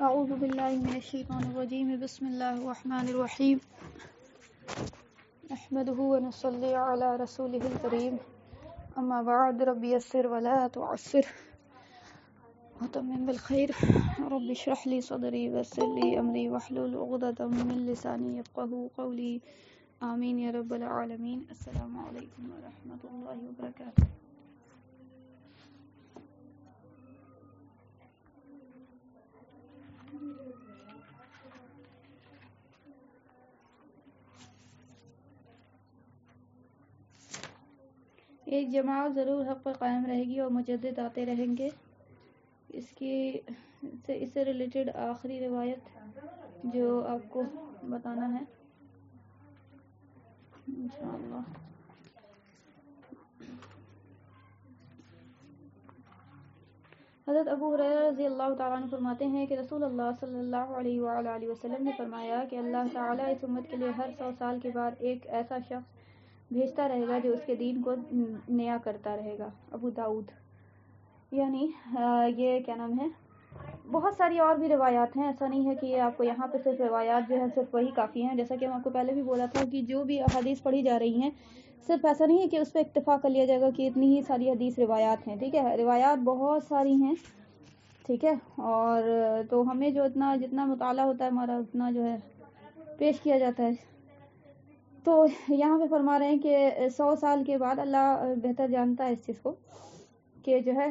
اعوذ باللہ من الشیطان الرجیم بسم اللہ الرحمن الرحیم نحمده ونصلی علی رسوله الکریم اما بعد رب یسر ولا تعسر وتمم بالخیر رب اشرح لی صدری ویسر لی امری واحلل عقدۃ من لسانی یفقهوا قولی آمین یا رب العالمین۔ السلام علیکم ورحمۃ اللہ وبرکاتہ۔ ایک جماعت ضرور حق پر قائم رہے گی اور مجدد آتے رہیں گے۔ اس سے ریلیٹڈ آخری روایت جو آپ کو بتانا ہے انشاءاللہ۔ حضرت ابو ہریرہ رضی اللہ تعالیٰ عنہ فرماتے ہیں کہ رسول اللہ صلی اللہ علیہ وآلہ وسلم نے فرمایا کہ اللہ تعالیٰ اس امت کے لیے ہر 100 سال کے بعد ایک ایسا شخص بھیجتا رہے گا جو اس کے دین کو نیا کرتا رہے گا۔ ابو داؤد۔ یعنی یہ کیا نام ہے، بہت ساری اور بھی روایات ہیں، ایسا نہیں ہے کہ آپ کو یہاں پہ صرف روایات جو ہے صرف وہی کافی ہیں۔ جیسا کہ ہم آپ کو پہلے بھی بولا تھا کہ جو بھی احادیث پڑھی جا رہی ہیں صرف ایسا نہیں ہے کہ اس پہ اکتفا کر لیا جائے گا کہ اتنی ہی ساری حدیث روایات ہیں، ٹھیک ہے، روایات بہت ساری ہیں، ٹھیک ہے، اور تو ہمیں جو جتنا مطالعہ ہوتا ہے ہمارا اتنا جو ہے پیش کیا جاتا ہے۔ تو یہاں پہ فرما رہے ہیں کہ 100 سال کے بعد اللہ بہتر جانتا ہے اس چیز کو کہ جو ہے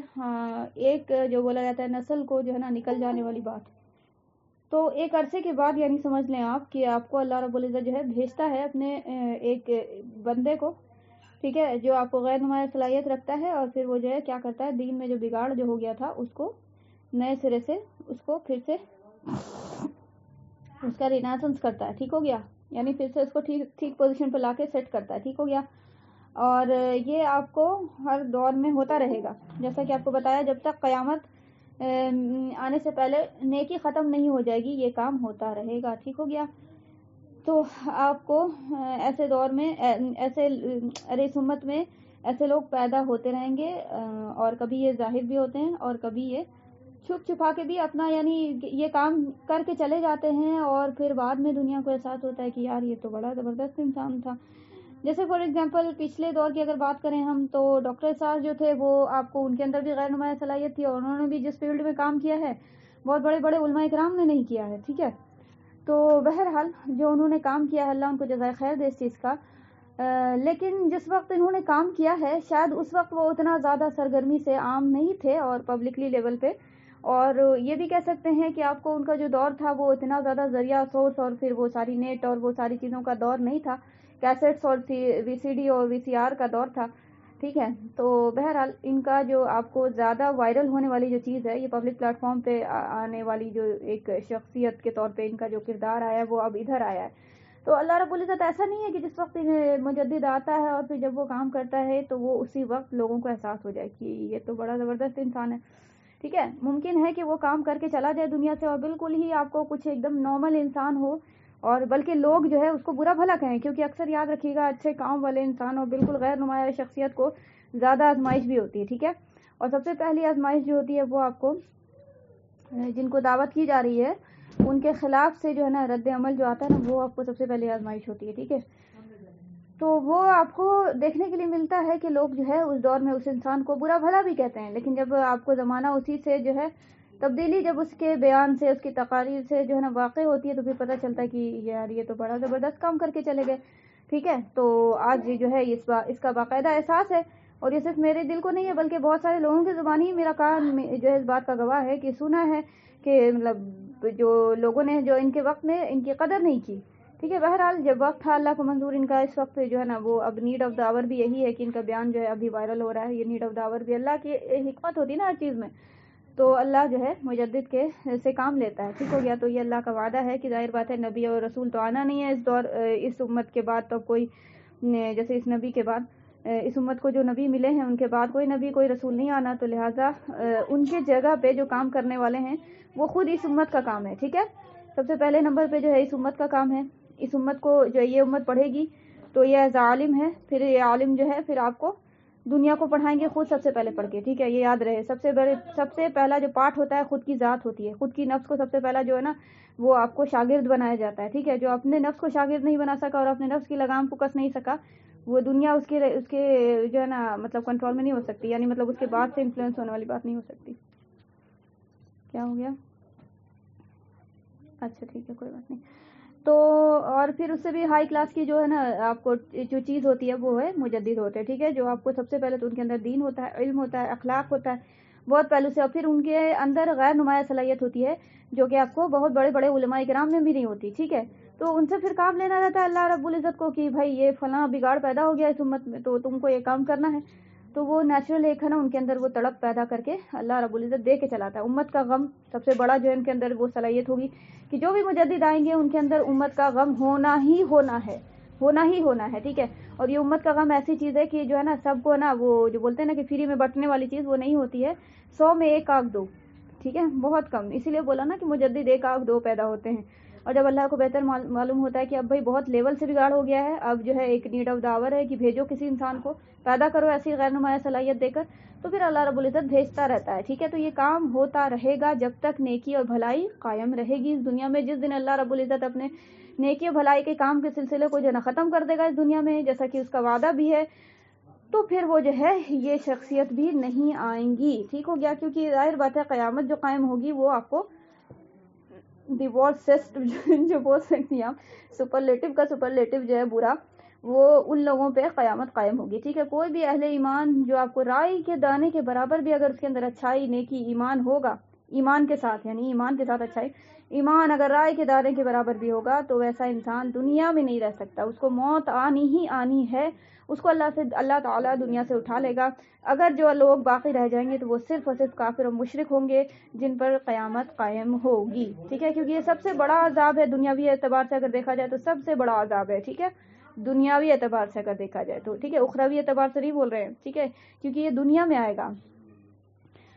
ایک جو بولا جاتا ہے نسل کو جو ہے نا نکل جانے والی بات، تو ایک عرصے کے بعد یعنی سمجھ لیں آپ کہ آپ کو اللہ رب العزت جو ہے بھیجتا ہے اپنے ایک بندے کو، ٹھیک ہے، جو آپ کو غیر نمایاں صلاحیت رکھتا ہے، اور پھر وہ جو ہے کیا کرتا ہے، دین میں جو بگاڑ جو ہو گیا تھا اس کو نئے سرے سے اس کو پھر سے اس کا رینیسنس کرتا ہے، ٹھیک ہو گیا، یعنی پھر سے اس کو ٹھیک پوزیشن پہ لا کے سیٹ کرتا ہے، ٹھیک ہو گیا۔ اور یہ آپ کو ہر دور میں ہوتا رہے گا، جیسا کہ آپ کو بتایا جب تک قیامت آنے سے پہلے نیکی ختم نہیں ہو جائے گی یہ کام ہوتا رہے گا، ٹھیک ہو گیا۔ تو آپ کو ایسے دور میں اس امت میں ایسے لوگ پیدا ہوتے رہیں گے، اور کبھی یہ ظاہر بھی ہوتے ہیں اور کبھی یہ چھپ چھپا کے بھی اپنا یعنی یہ کام کر کے چلے جاتے ہیں، اور پھر بعد میں دنیا کو احساس ہوتا ہے کہ یار یہ تو بڑا زبردست انسان تھا۔ جیسے فار ایگزامپل پچھلے دور کی اگر بات کریں ہم، تو ڈاکٹر اسحاق جو تھے وہ آپ کو ان کے اندر بھی غیر نمایاں صلاحیت تھی، اور انہوں نے بھی جس فیلڈ میں کام کیا ہے بہت بڑے بڑے علماء کرام نے نہیں کیا ہے، ٹھیک ہے۔ تو بہرحال جو انہوں نے کام کیا ہے اللہ ان کو جزائے خیر دے اس چیز کا، لیکن جس وقت انہوں نے کام کیا ہے شاید اس وقت وہ اتنا زیادہ سرگرمی سے عام نہیں تھے اور پبلکلی لیول پہ، اور یہ بھی کہہ سکتے ہیں کہ آپ کو ان کا جو دور تھا وہ اتنا زیادہ ذریعہ سورس اور پھر وہ ساری نیٹ اور وہ ساری چیزوں کا دور نہیں تھا، کیسٹس اور وی سی ڈی اور وی سی آر کا دور تھا، ٹھیک ہے۔ تو بہرحال ان کا جو آپ کو زیادہ وائرل ہونے والی جو چیز ہے، یہ پبلک پلیٹ فارم پہ آنے والی جو ایک شخصیت کے طور پہ ان کا جو کردار آیا ہے وہ اب ادھر آیا ہے۔ تو اللہ رب العزت ایسا نہیں ہے کہ جس وقت مجدد آتا ہے اور پھر جب وہ کام کرتا ہے تو وہ اسی وقت لوگوں کو احساس ہو جائے کہ یہ تو بڑا زبردست انسان ہے، ٹھیک ہے۔ ممکن ہے کہ وہ کام کر کے چلا جائے دنیا سے اور بالکل ہی آپ کو کچھ ایک دم نارمل انسان ہو، اور بلکہ لوگ جو ہے اس کو برا بھلا کہیں، کیونکہ اکثر یاد رکھیے گا اچھے کام والے انسان اور بالکل غیر نمایاں شخصیت کو زیادہ آزمائش بھی ہوتی ہے، ٹھیک ہے۔ اور سب سے پہلی آزمائش جو ہوتی ہے وہ آپ کو جن کو دعوت کی جا رہی ہے ان کے خلاف سے جو ہے نا رد عمل جو آتا ہے نا وہ آپ کو سب سے پہلی آزمائش ہوتی ہے، ٹھیک ہے۔ تو وہ آپ کو دیکھنے کے لیے ملتا ہے کہ لوگ جو ہے اس دور میں اس انسان کو برا بھلا بھی کہتے ہیں، لیکن جب آپ کو زمانہ اسی سے جو ہے تبدیلی جب اس کے بیان سے اس کی تقاریر سے جو ہے نا واقع ہوتی ہے تو پھر پتہ چلتا ہے کہ یار یہ تو بڑا زبردست کام کر کے چلے گئے، ٹھیک ہے۔ تو آج جو ہے اس کا باقاعدہ احساس ہے، اور یہ صرف میرے دل کو نہیں ہے بلکہ بہت سارے لوگوں کی زبانی ہی میرا کان جو ہے اس بات کا گواہ ہے کہ سنا ہے کہ مطلب جو لوگوں نے جو ان کے وقت میں ان کی قدر نہیں کی، ٹھیک ہے۔ بہرحال جب وقت تھا اللہ کو منظور ان کا اس وقت جو ہے نا وہ اب نیڈ آف دا آور بھی یہی ہے کہ ان کا بیان جو ہے ابھی وائرل ہو رہا ہے، یہ نیڈ آف دا آور بھی اللہ کی حکمت ہوتی ہے نا ہر چیز میں، تو اللہ جو ہے مجدد کے سے کام لیتا ہے، ٹھیک ہو گیا۔ تو یہ اللہ کا وعدہ ہے کہ ظاہر بات ہے نبی اور رسول تو آنا نہیں ہے اس دور اس امت کے بعد، تو کوئی جیسے اس نبی کے بعد اس امت کو جو نبی ملے ہیں ان کے بعد کوئی نبی کوئی رسول نہیں آنا، تو لہٰذا ان کے جگہ پہ جو کام کرنے والے ہیں وہ خود اس امت کا کام ہے، ٹھیک ہے۔ سب سے پہلے نمبر پہ جو ہے اس امت کا کام ہے، اس امت کو جو یہ امت پڑھے گی تو یہ ایز عالم ہے، پھر یہ عالم جو ہے پھر آپ کو دنیا کو پڑھائیں گے خود سب سے پہلے پڑھ کے، ٹھیک ہے، یہ یاد رہے. سب سے پہلا جو پارٹ ہوتا ہے خود کی ذات ہوتی ہے. خود کی نفس کو سب سے پہلا جو ہے نا وہ آپ کو شاگرد بنایا جاتا ہے، ٹھیک ہے. جو اپنے نفس کو شاگرد نہیں بنا سکا اور اپنے نفس کی لگام کو کس نہیں سکا، وہ دنیا اس کے جو ہے نا مطلب کنٹرول میں نہیں ہو سکتی، یعنی مطلب اس کے بعد سے انفلوئنس ہونے والی بات نہیں ہو سکتی. کیا ہو گیا؟ اچھا ٹھیک ہے، کوئی بات نہیں. تو اور پھر اس سے بھی ہائی کلاس کی جو ہے نا آپ کو جو چیز ہوتی ہے وہ ہے مجدد ہوتے ہیں، ٹھیک ہے. جو آپ کو سب سے پہلے تو ان کے اندر دین ہوتا ہے، علم ہوتا ہے، اخلاق ہوتا ہے، بہت پہلو سے. اور پھر ان کے اندر غیر نمایاں صلاحیت ہوتی ہے جو کہ آپ کو بہت بڑے بڑے علماء کرام میں بھی نہیں ہوتی، ٹھیک ہے. تو ان سے پھر کام لینا رہتا ہے اللہ رب العزت کو کہ بھائی یہ فلاں بگاڑ پیدا ہو گیا اس امت میں تو تم کو یہ کام کرنا ہے. تو وہ نیچرل ایک ہے نا ان کے اندر وہ تڑپ پیدا کر کے اللہ رب العزت دے کے چلاتا ہے. امت کا غم سب سے بڑا جو ہے ان کے اندر وہ صلاحیت ہوگی کہ جو بھی مجدد آئیں گے ان کے اندر امت کا غم ہونا ہی ہونا ہے، ٹھیک ہے. اور یہ امت کا غم ایسی چیز ہے کہ جو ہے نا سب کو نا وہ جو بولتے ہیں نا کہ فری میں بٹنے والی چیز وہ نہیں ہوتی ہے. 100 میں 1 آنکھ 2، ٹھیک ہے، بہت کم. اسی لیے بولا نا کہ مجدد 1 آنکھ 2 پیدا ہوتے ہیں. اور جب اللہ کو بہتر معلوم ہوتا ہے کہ اب بھائی بہت لیول سے بگاڑ ہو گیا ہے، اب جو ہے ایک نیڈ آف داور ہے کہ بھیجو کسی انسان کو، پیدا کرو ایسی غیر نمایاں صلاحیت دے کر، تو پھر اللہ رب العزت بھیجتا رہتا ہے، ٹھیک ہے. تو یہ کام ہوتا رہے گا جب تک نیکی اور بھلائی قائم رہے گی اس دنیا میں. جس دن اللہ رب العزت اپنے نیکی اور بھلائی کے کام کے سلسلے کو جو ہے نا ختم کر دے گا اس دنیا میں، جیسا کہ اس کا وعدہ بھی ہے، تو پھر وہ جو ہے یہ شخصیت بھی نہیں آئیں گی، ٹھیک ہو گیا. کیونکہ ظاہر بات ہے قیامت جو قائم ہوگی وہ آپ کو ڈیوورسسٹ جو بول سکتی ہیں آپ، سپرلیٹو کا سپرلیٹو جو ہے برا، وہ ان لوگوں پہ قیامت قائم ہوگی، ٹھیک ہے. کوئی بھی اہل ایمان جو آپ کو رائی کے دانے کے برابر بھی اگر اس کے اندر اچھائی نیکی ایمان ہوگا، ایمان کے ساتھ، یعنی ایمان کے ساتھ اچھائی، ایمان اگر رائے کے دانے کے برابر بھی ہوگا تو ویسا انسان دنیا میں نہیں رہ سکتا. اس کو موت آنی ہی آنی ہے، اس کو اللہ تعالیٰ دنیا سے اٹھا لے گا. اگر جو لوگ باقی رہ جائیں گے تو وہ صرف اور صرف کافر و مشرک ہوں گے جن پر قیامت قائم ہوگی، ٹھیک ہے. کیونکہ یہ سب سے بڑا عذاب ہے دنیاوی اعتبار سے اگر دیکھا جائے تو، سب سے بڑا عذاب ہے، ٹھیک ہے. دنیاوی اعتبار سے اگر دیکھا جائے تو، ٹھیک ہے، اخروی اعتبار سے نہیں بول رہے ہیں، ٹھیک ہے. کیونکہ یہ دنیا میں آئے گا،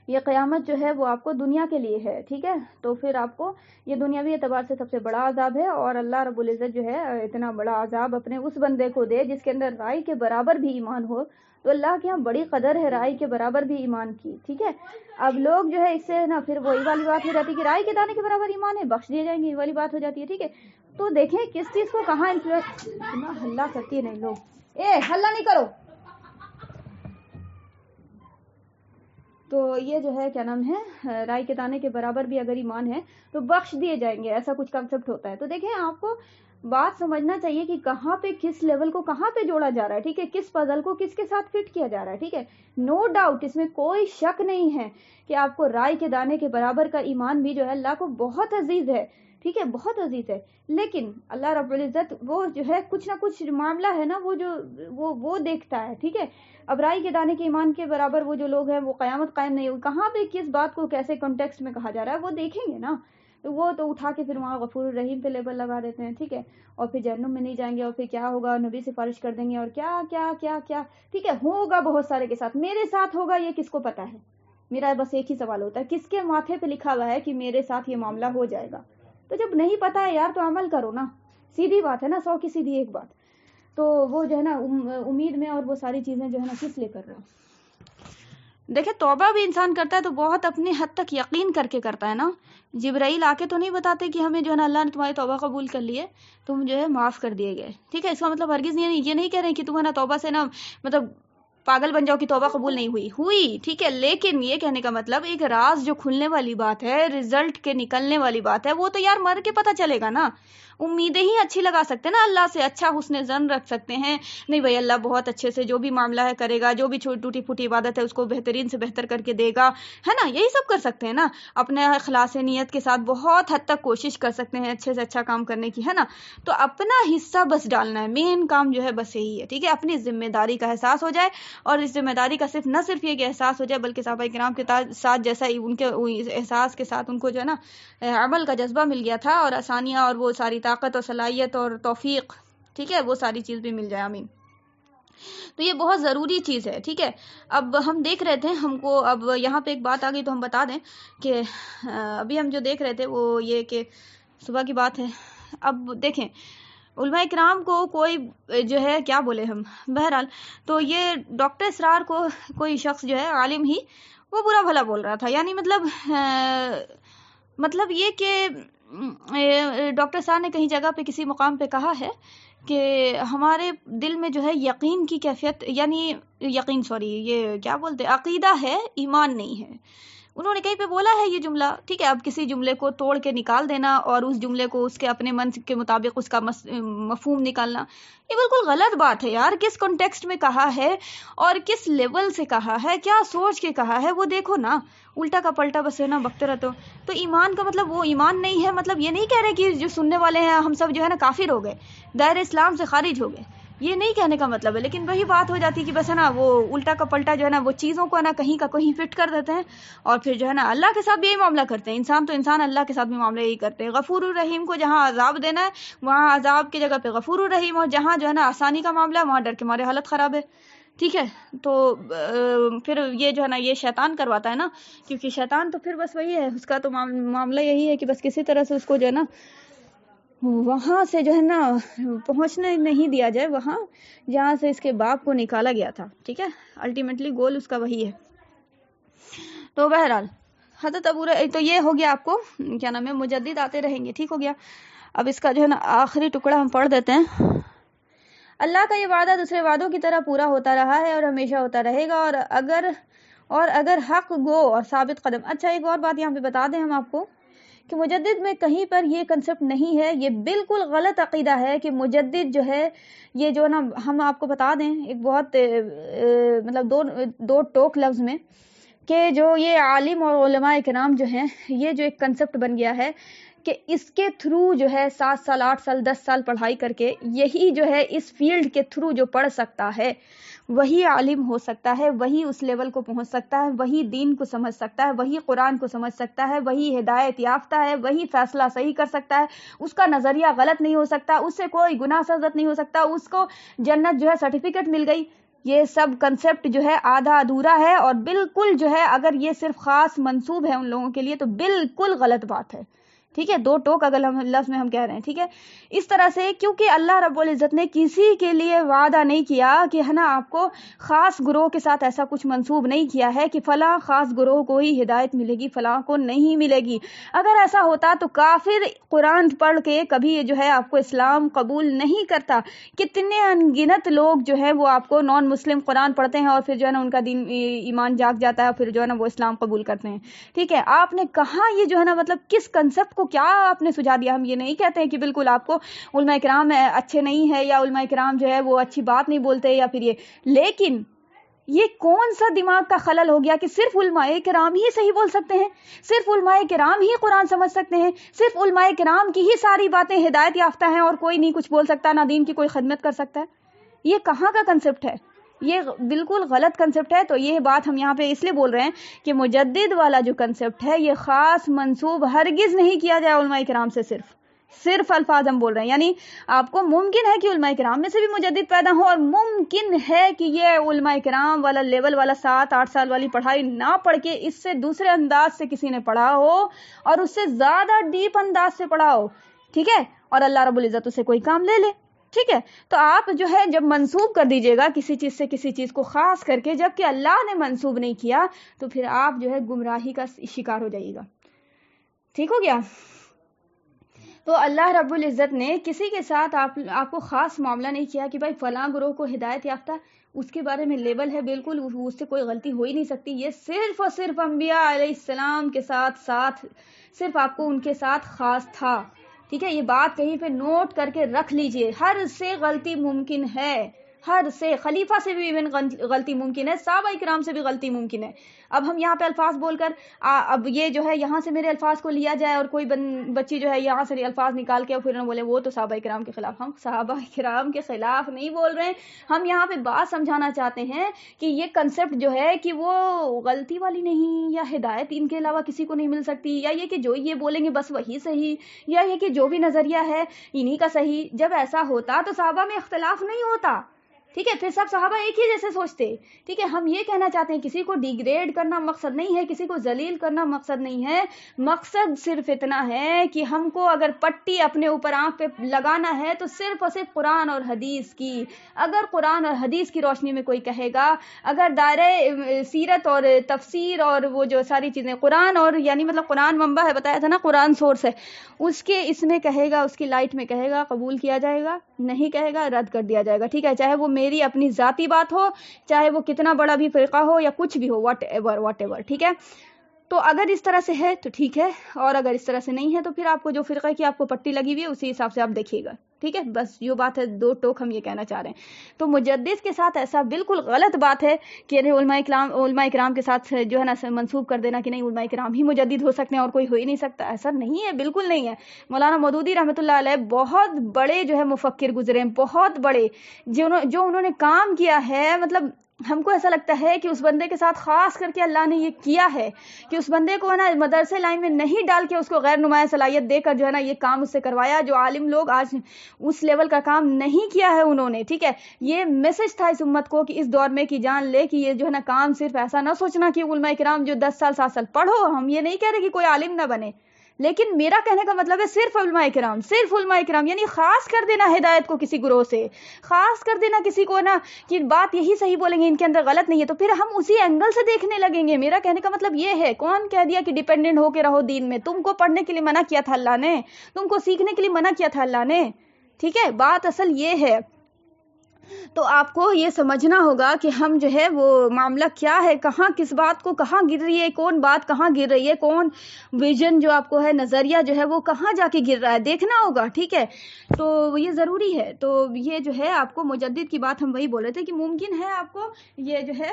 یہ قیامت جو ہے وہ آپ کو دنیا کے لیے ہے، ٹھیک ہے. تو پھر آپ کو یہ دنیاوی اعتبار سے سب سے بڑا عذاب ہے. اور اللہ رب العزت جو ہے اتنا بڑا عذاب اپنے اس بندے کو دے جس کے اندر رائی کے برابر بھی ایمان ہو، تو اللہ کے یہاں بڑی قدر ہے رائی کے برابر بھی ایمان کی، ٹھیک ہے. اب لوگ جو ہے اس سے نا پھر وہی والی بات ہو جاتی ہے کہ رائی کے دانے کے برابر ایمان ہے بخش دیے جائیں گے، یہ والی بات ہو جاتی ہے، ٹھیک ہے. تو دیکھیں کس چیز کو کہاں انفلوئنس، اتنا ہلہ کرتی ہے نہیں لوگ، ہلہ نہیں کرو. تو یہ جو ہے کیا نام ہے رائی کے دانے کے برابر بھی اگر ایمان ہے تو بخش دیے جائیں گے، ایسا کچھ کنسپٹ ہوتا ہے. تو دیکھیں آپ کو بات سمجھنا چاہیے کہ کہاں پہ کس لیول کو کہاں پہ جوڑا جا رہا ہے، ٹھیک ہے، کس پزل کو کس کے ساتھ فٹ کیا جا رہا ہے، ٹھیک ہے. نو ڈاؤٹ اس میں کوئی شک نہیں ہے کہ آپ کو رائی کے دانے کے برابر کا ایمان بھی جو ہے اللہ کو بہت عزیز ہے، ٹھیک ہے، بہت عزیز ہے. لیکن اللہ رب العزت وہ جو ہے کچھ نہ کچھ معاملہ ہے نا وہ دیکھتا ہے، ٹھیک ہے. اب رائی کے دانے کے ایمان کے برابر وہ جو لوگ ہیں وہ قیامت قائم نہیں ہوگی، کہاں پہ کس بات کو کیسے کنٹیکسٹ میں کہا جا رہا ہے وہ دیکھیں گے نا. وہ تو اٹھا کے پھر وہاں غفور الرحیم پہ لیبل لگا دیتے ہیں، ٹھیک ہے. اور پھر جہنم میں نہیں جائیں گے، اور پھر کیا ہوگا، نبی سفارش کر دیں گے، اور کیا کیا کیا کیا، ٹھیک ہے. ہوگا بہت سارے کے ساتھ، میرے ساتھ ہوگا یہ کس کو پتا ہے. میرا بس ایک ہی سوال ہوتا ہے کس کے ماتھے پہ لکھا ہوا ہے کہ میرے ساتھ یہ معاملہ ہو جائے گا. تو جب نہیں پتا ہے یار تو عمل کرو نا، سیدھی بات ہے نا، 100 کی سیدھی ایک بات. تو وہ جو ہے نا امید میں اور وہ ساری چیزیں جو ہے نا کس لیے کر رہا ہے. دیکھیں توبہ بھی انسان کرتا ہے تو بہت اپنی حد تک یقین کر کے کرتا ہے نا. جبرائیل آ کے تو نہیں بتاتے کہ ہمیں جو ہے نا اللہ نے تمہاری توبہ قبول کر لی ہے، تم جو ہے معاف کر دیے گئے، ٹھیک ہے. اس کا مطلب ہرگز یہ نہیں کہہ رہے کہ تم ہے نا توبہ سے نا مطلب پاگل بن جاؤ کہ توبہ قبول نہیں ہوئی، ٹھیک ہے. لیکن یہ کہنے کا مطلب ایک راز جو کھلنے والی بات ہے، رزلٹ کے نکلنے والی بات ہے، وہ تو یار مر کے پتہ چلے گا نا. امیدیں ہی اچھی لگا سکتے ہیں نا اللہ سے، اچھا حسن ظن رکھ سکتے ہیں، نہیں بھائی اللہ بہت اچھے سے جو بھی معاملہ ہے کرے گا، جو بھی ٹوٹی پھوٹی عبادت ہے اس کو بہترین سے بہتر کر کے دے گا، ہے نا. یہی سب کر سکتے ہیں نا، اپنے خلاص نیت کے ساتھ بہت حد تک کوشش کر سکتے ہیں اچھے سے اچھا کام کرنے کی، ہے نا. تو اپنا حصہ بس ڈالنا ہے، مین کام جو ہے بس یہی ہے، ٹھیک ہے. اپنی ذمہ داری کا احساس ہو جائے، اور اس ذمہ داری کا نہ صرف یہ کہ احساس ہو جائے بلکہ صحابہ کرام کے ساتھ جیسا ان کے احساس کے ساتھ ان کو جو ہے نا عمل کا جذبہ مل گیا تھا، اور آسانیاں اور وہ ساری طاقت اور صلاحیت اور توفیق، ٹھیک ہے، وہ ساری چیز بھی مل جائے، آمین. تو یہ بہت ضروری چیز ہے، ٹھیک ہے. اب ہم دیکھ رہے تھے، ہم کو اب یہاں پہ ایک بات آ گئی تو ہم بتا دیں کہ ابھی ہم جو دیکھ رہے تھے وہ یہ کہ صبح کی بات ہے. اب دیکھیں علماء کرام کو کوئی جو ہے کیا بولے ہم، بہرحال تو یہ ڈاکٹر اسرار کو کوئی شخص جو ہے عالم ہی وہ برا بھلا بول رہا تھا، یعنی مطلب یہ کہ ڈاکٹر اسرار نے کہیں جگہ پہ کسی مقام پہ کہا ہے کہ ہمارے دل میں جو ہے یقین کی کیفیت، یعنی یہ کیا بولتے عقیدہ ہے، ایمان نہیں ہے. انہوں نے کہیں پہ بولا ہے یہ جملہ، ٹھیک ہے. اب کسی جملے کو توڑ کے نکال دینا اور اس جملے کو اس کے اپنے من کے مطابق اس کا مفہوم نکالنا، یہ بالکل غلط بات ہے یار. کس کانٹیکسٹ میں کہا ہے اور کس لیول سے کہا ہے، کیا سوچ کے کہا ہے، وہ دیکھو نا. الٹا کا پلٹا بس ہے نا بکتے رہتے ہو. تو ایمان کا مطلب وہ ایمان نہیں ہے، مطلب یہ نہیں کہہ رہے کہ جو سننے والے ہیں ہم سب جو ہے نا کافر ہو گئے، دائرہ اسلام سے خارج ہو گئے، یہ نہیں کہنے کا مطلب ہے. لیکن وہی بات ہو جاتی ہے کہ بس ہے نا وہ الٹا کا پلٹا جو ہے نا وہ چیزوں کو ہے نا کہیں کا کہیں فٹ کر دیتے ہیں، اور پھر جو ہے نا اللہ کے ساتھ بھی یہی معاملہ کرتے ہیں. انسان تو انسان، اللہ کے ساتھ بھی معاملہ یہی کرتے ہیں. غفور الرحیم کو جہاں عذاب دینا ہے وہاں عذاب کی جگہ پہ غفور الرحیم، اور جہاں جو ہے نا آسانی کا معاملہ ہے وہاں ڈر کے مارے حالت خراب ہے. ٹھیک ہے. تو پھر یہ جو ہے نا یہ شیطان کرواتا ہے نا، کیونکہ شیطان تو پھر بس وہی ہے، اس کا تو معاملہ یہی ہے کہ بس کسی طرح سے اس کو جو ہے نا وہاں سے جو ہے نا پہنچنے نہیں دیا جائے، وہاں جہاں سے اس کے باپ کو نکالا گیا تھا. ٹھیک ہے. الٹیمیٹلی گول اس کا وہی ہے. تو بہرحال حضرت تو یہ ہو گیا آپ کو کیا نام ہے، مجدد آتے رہیں گے. ٹھیک ہو گیا. اب اس کا جو ہے نا آخری ٹکڑا ہم پڑھ دیتے ہیں. اللہ کا یہ وعدہ دوسرے وعدوں کی طرح پورا ہوتا رہا ہے اور ہمیشہ ہوتا رہے گا، اور اگر حق گو اور ثابت قدم. اچھا ایک اور بات یہاں پہ بتا دیں ہم آپ کو کہ مجدد میں کہیں پر یہ کنسپٹ نہیں ہے، یہ بالکل غلط عقیدہ ہے کہ مجدد جو ہے یہ جو نا، ہم آپ کو بتا دیں ایک بہت مطلب دو ٹوک لفظ میں کہ جو یہ عالم اور علماء کرام جو ہیں، یہ جو ایک کنسپٹ بن گیا ہے کہ اس کے تھرو جو ہے 7 سال 8 سال 10 سال پڑھائی کر کے یہی جو ہے اس فیلڈ کے تھرو جو پڑھ سکتا ہے وہی عالم ہو سکتا ہے، وہی اس لیول کو پہنچ سکتا ہے، وہی دین کو سمجھ سکتا ہے، وہی قرآن کو سمجھ سکتا ہے، وہی ہدایت یافتہ ہے، وہی فیصلہ صحیح کر سکتا ہے، اس کا نظریہ غلط نہیں ہو سکتا، اس سے کوئی گناہ سرزد نہیں ہو سکتا، اس کو جنت جو ہے سرٹیفکیٹ مل گئی. یہ سب کنسپٹ جو ہے آدھا ادھورا ہے، اور بالکل جو ہے اگر یہ صرف خاص منسوب ہے ان لوگوں کے لیے تو بالکل غلط بات ہے. ٹھیک ہے. 2 ٹوک اگر ہم لفظ میں ہم کہہ رہے ہیں. ٹھیک ہے. اس طرح سے کیونکہ اللہ رب العزت نے کسی کے لیے وعدہ نہیں کیا کہ ہے نا آپ کو خاص گروہ کے ساتھ ایسا کچھ منسوب نہیں کیا ہے کہ فلاں خاص گروہ کو ہی ہدایت ملے گی فلاں کو نہیں ملے گی. اگر ایسا ہوتا تو کافر قرآن پڑھ کے کبھی جو ہے آپ کو اسلام قبول نہیں کرتا. کتنے انگنت لوگ جو ہے وہ آپ کو نان مسلم قرآن پڑھتے ہیں اور پھر جو ہے نا ان کا دین ایمان جاگ جاتا ہے، پھر جو ہے نا وہ اسلام قبول کرتے ہیں. ٹھیک ہے. آپ نے کہاں یہ جو ہے نا مطلب کس کنسپٹ کو کیا آپ نے سجھا دیا؟ ہم یہ نہیں کہتے ہیں کہ بالکل آپ کو علماء کرام اچھے نہیں ہے یا علماء کرام جو ہے وہ اچھی بات نہیں بولتے یا پھر یہ، لیکن یہ کون سا دماغ کا خلل ہو گیا کہ صرف علماء کرام ہی صحیح بول سکتے ہیں، صرف علماء کرام ہی قرآن سمجھ سکتے ہیں، صرف علماء کرام کی ہی ساری باتیں ہدایت یافتہ ہیں اور کوئی نہیں کچھ بول سکتا، نہ دین کی کوئی خدمت کر سکتا ہے؟ یہ کہاں کا کنسپٹ ہے؟ یہ بالکل غلط کنسپٹ ہے. تو یہ بات ہم یہاں پہ اس لیے بول رہے ہیں کہ مجدد والا جو کنسپٹ ہے یہ خاص منسوب ہرگز نہیں کیا جائے علماء کرام سے. صرف الفاظ ہم بول رہے ہیں. یعنی آپ کو ممکن ہے کہ علماء کرام میں سے بھی مجدد پیدا ہو، اور ممکن ہے کہ یہ علماء کرام والا لیول والا 7-8 سال والی پڑھائی نہ پڑھ کے اس سے دوسرے انداز سے کسی نے پڑھا ہو اور اس سے زیادہ ڈیپ انداز سے پڑھا ہو. ٹھیک ہے. اور اللہ رب العزت اسے کوئی کام لے لے. ٹھیک ہے. تو آپ جو ہے جب منسوب کر دیجئے گا کسی چیز سے کسی چیز کو خاص کر کے، جبکہ اللہ نے منسوب نہیں کیا، تو پھر آپ جو ہے گمراہی کا شکار ہو جائیے گا. ٹھیک ہو گیا. تو اللہ رب العزت نے کسی کے ساتھ آپ کو خاص معاملہ نہیں کیا کہ بھائی فلاں گروہ کو ہدایت یافتہ اس کے بارے میں لیبل ہے، بالکل اس سے کوئی غلطی ہو ہی نہیں سکتی. یہ صرف اور صرف انبیاء علیہ السلام کے ساتھ صرف آپ کو ان کے ساتھ خاص تھا. ٹھیک ہے. یہ بات کہیں پہ نوٹ کر کے رکھ لیجئے. ہر سے غلطی ممکن ہے، ہر سے، خلیفہ سے بھی غلطی ممکن ہے، صحابہ کرام سے بھی غلطی ممکن ہے. اب ہم یہاں پہ الفاظ بول کر اب یہ جو ہے یہاں سے میرے الفاظ کو لیا جائے اور کوئی بچی جو ہے یہاں سے الفاظ نکال کے اور پھر بولے وہ تو صحابہ کرام کے خلاف. ہم صحابہ کرام کے خلاف نہیں بول رہے ہیں. ہم یہاں پہ بات سمجھانا چاہتے ہیں کہ یہ کنسپٹ جو ہے کہ وہ غلطی والی نہیں، یا ہدایت ان کے علاوہ کسی کو نہیں مل سکتی، یا یہ کہ جو یہ بولیں گے بس وہی صحیح، یا یہ کہ جو بھی نظریہ ہے انہی کا صحیح. جب ایسا ہوتا تو صحابہ میں اختلاف نہیں ہوتا. ٹھیک ہے. پھر سب صحابہ ایک ہی جیسے سوچتے. ٹھیک ہے, ہم یہ کہنا چاہتے ہیں کسی کو ڈیگریڈ کرنا مقصد نہیں ہے, کسی کو ذلیل کرنا مقصد نہیں ہے. مقصد صرف اتنا ہے کہ ہم کو اگر پٹی اپنے اوپر آنکھ پہ لگانا ہے تو صرف اور صرف قرآن اور حدیث کی. اگر قرآن اور حدیث کی روشنی میں کوئی کہے گا, اگر دائرہ سیرت اور تفسیر اور وہ جو ساری چیزیں قرآن اور یعنی مطلب قرآن منبع ہے, بتایا تھا نا قرآن سورس ہے, اس کے اس میں کہے گا, اس کی لائٹ میں کہے گا, قبول کیا جائے گا, نہیں کہے گا رد کر دیا جائے گا. ٹھیک ہے, چاہے وہ میری اپنی ذاتی بات ہو, چاہے وہ کتنا بڑا بھی فرقہ ہو یا کچھ بھی ہو, واٹ ایور. ٹھیک ہے, تو اگر اس طرح سے ہے تو ٹھیک ہے, اور اگر اس طرح سے نہیں ہے تو پھر آپ کو جو فرقہ کی آپ کو پٹی لگی ہوئی ہے اسی حساب سے آپ دیکھیے گا. ٹھیک ہے, بس یہ بات ہے, دو ٹوک ہم یہ کہنا چاہ رہے ہیں. تو مجدد کے ساتھ ایسا بالکل غلط بات ہے کہ علماء کرام کے ساتھ جو ہے نا منسوب کر دینا کہ نہیں علماء کرام ہی مجدد ہو سکتے ہیں اور کوئی ہو ہی نہیں سکتا. ایسا نہیں ہے, بالکل نہیں ہے. مولانا مودودی رحمۃ اللہ علیہ بہت بڑے جو ہے مفکر گزرے ہیں, بہت بڑے, جو انہوں نے کام کیا ہے. مطلب ہم کو ایسا لگتا ہے کہ اس بندے کے ساتھ خاص کر کے اللہ نے یہ کیا ہے کہ اس بندے کو ہے نا مدرسے لائن میں نہیں ڈال کے اس کو غیر نمایاں صلاحیت دے کر جو ہے نا یہ کام اس سے کروایا, جو عالم لوگ آج اس لیول کا کام نہیں کیا ہے انہوں نے. ٹھیک ہے, یہ میسج تھا اس امت کو کہ اس دور میں کی جان لے کہ یہ جو ہے نا کام صرف ایسا نہ سوچنا کہ علماء کرام جو 10 سال 7 سال پڑھو, ہم یہ نہیں کہہ رہے کہ کوئی عالم نہ بنے, لیکن میرا کہنے کا مطلب ہے صرف علماء کرام یعنی خاص کر دینا ہدایت کو کسی گروہ سے, خاص کر دینا کسی کو نا کہ بات یہی صحیح بولیں گے, ان کے اندر غلط نہیں ہے, تو پھر ہم اسی اینگل سے دیکھنے لگیں گے. میرا کہنے کا مطلب یہ ہے, کون کہہ دیا کہ ڈیپینڈنٹ ہو کے رہو دین میں؟ تم کو پڑھنے کے لیے منع کیا تھا اللہ نے, تم کو سیکھنے کے لیے منع کیا تھا اللہ نے. ٹھیک ہے, بات اصل یہ ہے. تو آپ کو یہ سمجھنا ہوگا کہ ہم جو ہے وہ معاملہ کیا ہے, کہاں کس بات کو کہاں گر رہی ہے, کون بات کہاں گر رہی ہے, کون ویژن جو آپ کو ہے, نظریہ جو ہے وہ کہاں جا کے گر رہا ہے, دیکھنا ہوگا. ٹھیک ہے, تو یہ ضروری ہے. تو یہ جو ہے آپ کو مجدد کی بات ہم وہی بول رہے تھے کہ ممکن ہے آپ کو یہ جو ہے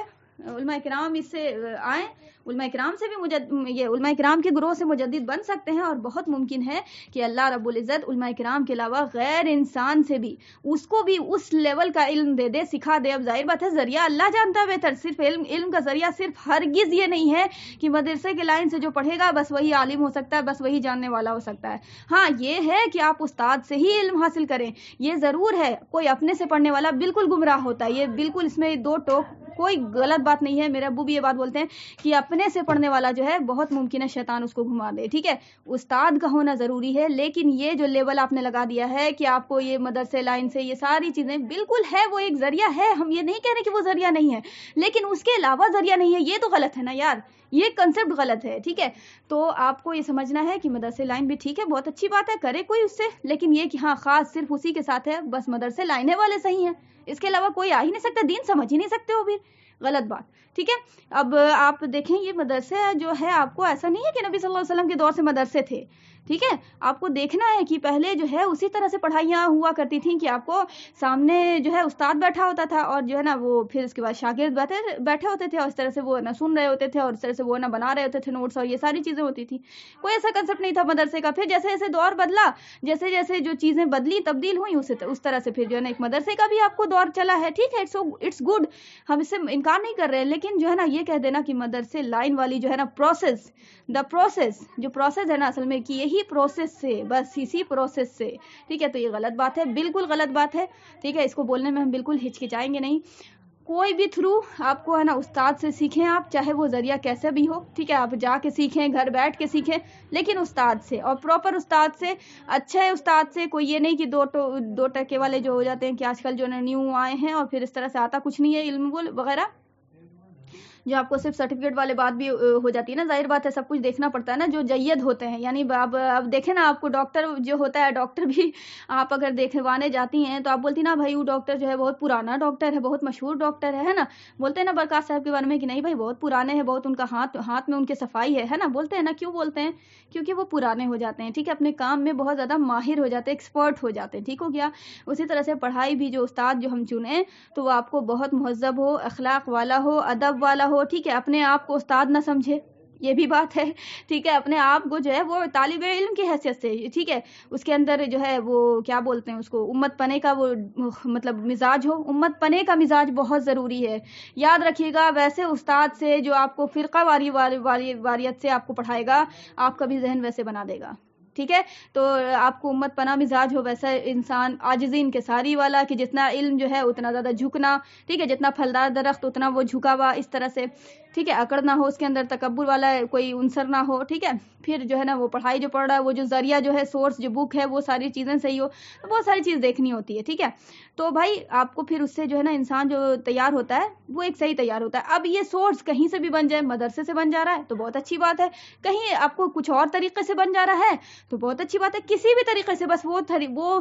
علماء کرام اس سے آئیں, علماء کرام سے بھی یہ علماء کرام کے گروہ سے مجدد بن سکتے ہیں, اور بہت ممکن ہے کہ اللہ رب العزت علماء کرام کے علاوہ غیر انسان سے بھی اس کو بھی اس لیول کا علم دے دے, سکھا دے. اب ظاہر بات ہے ذریعہ اللہ جانتا ہے بہتر, صرف علم کا ذریعہ صرف ہرگز یہ نہیں ہے کہ مدرسے کے لائن سے جو پڑھے گا بس وہی عالم ہو سکتا ہے, بس وہی جاننے والا ہو سکتا ہے. ہاں یہ ہے کہ آپ استاد سے ہی علم حاصل کریں, یہ ضرور ہے. کوئی اپنے سے پڑھنے والا بالکل گمراہ ہوتا ہے, یہ بالکل اس میں دو ٹوک کوئی غلط بات نہیں ہے. میرے ابو بھی یہ بات بولتے ہیں کہ اپنے سے پڑھنے والا جو ہے بہت ممکن ہے شیطان اس کو گھما دے. ٹھیک ہے, استاد کا ہونا ضروری ہے, لیکن یہ جو لیول آپ نے لگا دیا ہے کہ آپ کو یہ مدرسے لائن سے یہ ساری چیزیں بالکل ہے, وہ ایک ذریعہ ہے, ہم یہ نہیں کہہ رہے کہ وہ ذریعہ نہیں ہے, لیکن اس کے علاوہ ذریعہ نہیں ہے, یہ تو غلط ہے نا یار, یہ کنسپٹ غلط ہے. ٹھیک ہے, تو آپ کو یہ سمجھنا ہے کہ مدرسے لائن بھی ٹھیک ہے, بہت اچھی بات ہے, کرے کوئی اس سے, لیکن یہ کہ ہاں خاص صرف اسی کے ساتھ ہے, بس مدرسے لائنے والے صحیح ہیں, اس کے علاوہ کوئی آ ہی نہیں سکتا, دین سمجھ ہی نہیں سکتے ہو, بھی غلط بات. ٹھیک ہے, اب آپ دیکھیں یہ مدرسے جو ہے آپ کو ایسا نہیں ہے کہ نبی صلی اللہ علیہ وسلم کے دور سے مدرسے تھے. ٹھیک ہے, آپ کو دیکھنا ہے کہ پہلے جو ہے اسی طرح سے پڑھائیاں ہوا کرتی تھیں کہ آپ کو سامنے جو ہے استاد بیٹھا ہوتا تھا, اور جو ہے نا وہ پھر اس کے بعد شاگرد بیٹھے ہوتے تھے, اور اس طرح سے وہ نہ سن رہے ہوتے تھے, اور اس طرح سے وہ نہ بنا رہے ہوتے تھے نوٹس, اور یہ ساری چیزیں ہوتی تھی. کوئی ایسا کنسپٹ نہیں تھا مدرسے کا. پھر جیسے جیسے دور بدلا, جیسے جیسے جو چیزیں بدلی تبدیل ہوئی, اس طرح سے پھر جو ہے نا ایک مدرسے کا بھی آپ کو دور چلا ہے. ٹھیک ہے, اٹس گڈ, ہم اس سے انکار نہیں کر رہے, لیکن جو ہے نا یہ کہہ دینا کہ مدرسے لائن والی جو ہے نا پروسیس جو پروسیس ہے نا اصل میں کہ یہی پروسیس سے, بس اسی پروسیس سے. ٹھیک ہے, تو یہ غلط بات ہے, بالکل غلط بات ہے. ٹھیک ہے, اس کو بولنے میں ہم بالکل ہچکچائیں گے نہیں. کوئی بھی تھرو آپ کو ہے نا استاد سے سیکھیں آپ, چاہے وہ ذریعہ کیسے بھی ہو. ٹھیک ہے, آپ جا کے سیکھیں, گھر بیٹھ کے سیکھیں, لیکن استاد سے, اور پراپر استاد سے, اچھے استاد سے. کوئی یہ نہیں کہ دو ٹکے والے جو ہو جاتے ہیں کہ آج کل جو نیو آئے ہیں اور پھر اس طرح سے آتا کچھ نہیں ہے علم وغیرہ, جو آپ کو صرف سرٹیفکیٹ والے بات بھی ہو جاتی ہے نا. ظاہر بات ہے سب کچھ دیکھنا پڑتا ہے نا, جو جید ہوتے ہیں. یعنی اب دیکھیں نا, آپ کو ڈاکٹر جو ہوتا ہے, ڈاکٹر بھی آپ اگر دیکھوانے جاتی ہیں تو آپ بولتی نا بھائی وہ ڈاکٹر جو ہے بہت پرانا ڈاکٹر ہے, بہت مشہور ڈاکٹر ہے نا. بولتے ہیں نا برکات صاحب کے بارے میں کہ نہیں بھائی بہت پرانے ہیں, بہت ان کا ہاتھ میں ان کے صفائی ہے نا. بولتے ہیں نا, کیوں بولتے ہیں؟ کیونکہ وہ پرانے ہو جاتے ہیں. ٹھیک ہے, اپنے کام میں بہت زیادہ ماہر ہو جاتے ہیں, ایکسپرٹ ہو جاتے ہیں. ٹھیک ہو گیا. اسی طرح سے پڑھائی بھی, جو استاد جو ہم چنیں تو وہ آپ کو بہت مہذب ہو, اخلاق والا ہو, ادب والا ہو. ٹھیک ہے, اپنے آپ کو استاد نہ سمجھے, یہ بھی بات ہے. ٹھیک ہے, اپنے آپ کو جو ہے وہ طالب علم کی حیثیت سے, ٹھیک ہے, اس کے اندر جو ہے وہ کیا بولتے ہیں اس کو, امت پنے کا وہ مطلب مزاج ہو. امت پنے کا مزاج بہت ضروری ہے. یاد رکھیے گا, ویسے استاد سے جو آپ کو فرقہ واریت سے آپ کو پڑھائے گا, آپ کا بھی ذہن ویسے بنا دے گا. ٹھیک ہے. تو آپ کو امت پناہ مزاج ہو ویسا انسان، عاجزی انکساری والا کہ جتنا علم جو ہے اتنا زیادہ جھکنا، ٹھیک ہے، جتنا پھلدار درخت اتنا وہ جھکا ہوا اس طرح سے، ٹھیک ہے، اکڑ نہ ہو اس کے اندر، تکبر والا کوئی عنصر نہ ہو، ٹھیک ہے. پھر جو ہے نا وہ پڑھائی جو پڑھ رہا ہے وہ جو ذریعہ جو ہے سورس جو بک ہے وہ ساری چیزیں صحیح ہو، بہت ساری چیز دیکھنی ہوتی ہے، ٹھیک ہے. تو بھائی آپ کو پھر اس سے جو ہے نا انسان جو تیار ہوتا ہے وہ ایک صحیح تیار ہوتا ہے. اب یہ سورس کہیں سے بھی بن جائے، مدرسے سے بن جا رہا ہے تو بہت اچھی بات ہے، کہیں آپ کو کچھ اور طریقے سے بن جا رہا ہے تو بہت اچھی بات ہے. کسی بھی طریقے سے بس وہ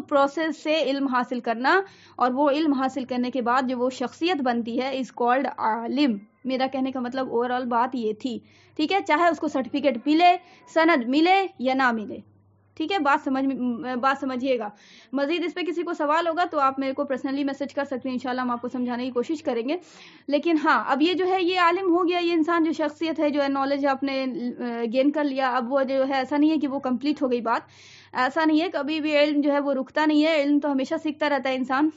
پروسیس سے علم حاصل کرنا، اور وہ علم حاصل کرنے کے بعد جو وہ شخصیت بنتی ہے از کالڈ عالم. میرا کہنے کا مطلب اوور آل بات یہ تھی، ٹھیک ہے. چاہے اس کو سرٹیفکیٹ ملے، سند ملے یا نہ ملے، ٹھیک ہے. بات سمجھیے گا. مزید اس پہ کسی کو سوال ہوگا تو آپ میرے کو پرسنلی میسج کر سکتے ہیں، انشاءاللہ ہم آپ کو سمجھانے کی کوشش کریں گے. لیکن ہاں اب یہ جو ہے یہ عالم ہو گیا، یہ انسان جو شخصیت ہے، جو ہے نالج آپ نے گین کر لیا، اب وہ جو ہے ایسا نہیں ہے کہ وہ کمپلیٹ ہو گئی بات، ایسا نہیں ہے. کبھی بھی علم جو ہے وہ رکتا نہیں ہے، علم تو ہمیشہ سیکھتا رہتا ہے انسان،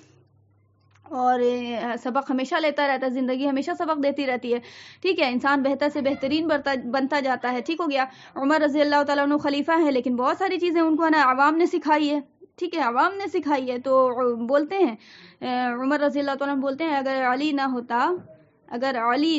اور سبق ہمیشہ لیتا رہتا ہے، زندگی ہمیشہ سبق دیتی رہتی ہے، ٹھیک ہے. انسان بہتر سے بہترین بنتا جاتا ہے، ٹھیک ہو گیا. عمر رضی اللہ تعالیٰ عنہ خلیفہ ہیں لیکن بہت ساری چیزیں ان کو نا عوام نے سکھائی ہے، ٹھیک ہے، عوام نے سکھائی ہے. تو بولتے ہیں عمر رضی اللہ تعالیٰ عنہ بولتے ہیں اگر علی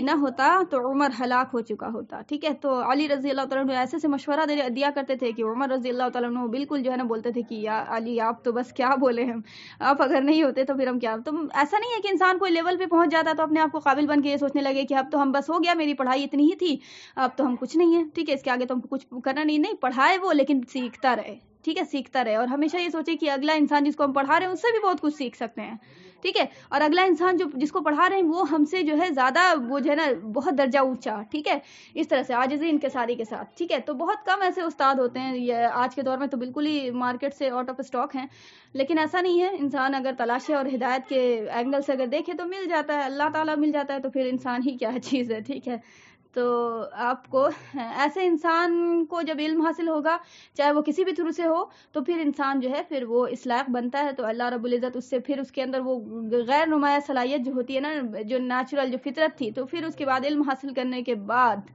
نہ ہوتا تو عمر ہلاک ہو چکا ہوتا، ٹھیک ہے. تو علی رضی اللہ تعالیٰ عنہ ایسے سے مشورہ دیا کرتے تھے کہ عمر رضی اللہ تعالیٰ عنہ بالکل جو ہے نا بولتے تھے کہ یا علی آپ تو بس کیا بولے ہم، آپ اگر نہیں ہوتے تو پھر ہم کیا. تو ایسا نہیں ہے کہ انسان کوئی لیول پہ پہنچ جاتا تو اپنے آپ کو قابل بن کے یہ سوچنے لگے کہ اب تو ہم بس ہو گیا، میری پڑھائی اتنی ہی تھی، اب تو ہم کچھ نہیں ہے، ٹھیک ہے، اس کے آگے تو ہم کو کچھ کرنا نہیں. پڑھائے وہ لیکن سیکھتا رہے، ٹھیک ہے، سیکھتا رہے. اور ہمیشہ یہ سوچے کہ اگلا انسان جس کو ہم پڑھا رہے ہیں اس سے بھی بہت کچھ سیکھ سکتے ہیں، ٹھیک ہے. اور اگلا انسان جس کو پڑھا رہے ہیں وہ ہم سے جو ہے زیادہ وہ جو ہے نا بہت درجہ اونچا، ٹھیک ہے، اس طرح سے عاجزی انکساری کے ساتھ، ٹھیک ہے. تو بہت کم ایسے استاد ہوتے ہیں، یہ آج کے دور میں تو بالکل ہی مارکیٹ سے آؤٹ آف اسٹاک ہیں. لیکن ایسا نہیں ہے، انسان اگر تلاشے اور ہدایت کے اینگل سے اگر دیکھے تو مل جاتا ہے، اللہ تعالیٰ مل جاتا ہے، تو پھر انسان ہی کیا چیز ہے، ٹھیک ہے. تو آپ کو ایسے انسان کو جب علم حاصل ہوگا چاہے وہ کسی بھی تھرو سے ہو تو پھر انسان جو ہے پھر وہ اس لائق بنتا ہے. تو اللہ رب العزت اس سے پھر اس کے اندر وہ غیر نمایاں صلاحیت جو ہوتی ہے نا، جو نیچرل جو فطرت تھی، تو پھر اس کے بعد علم حاصل کرنے کے بعد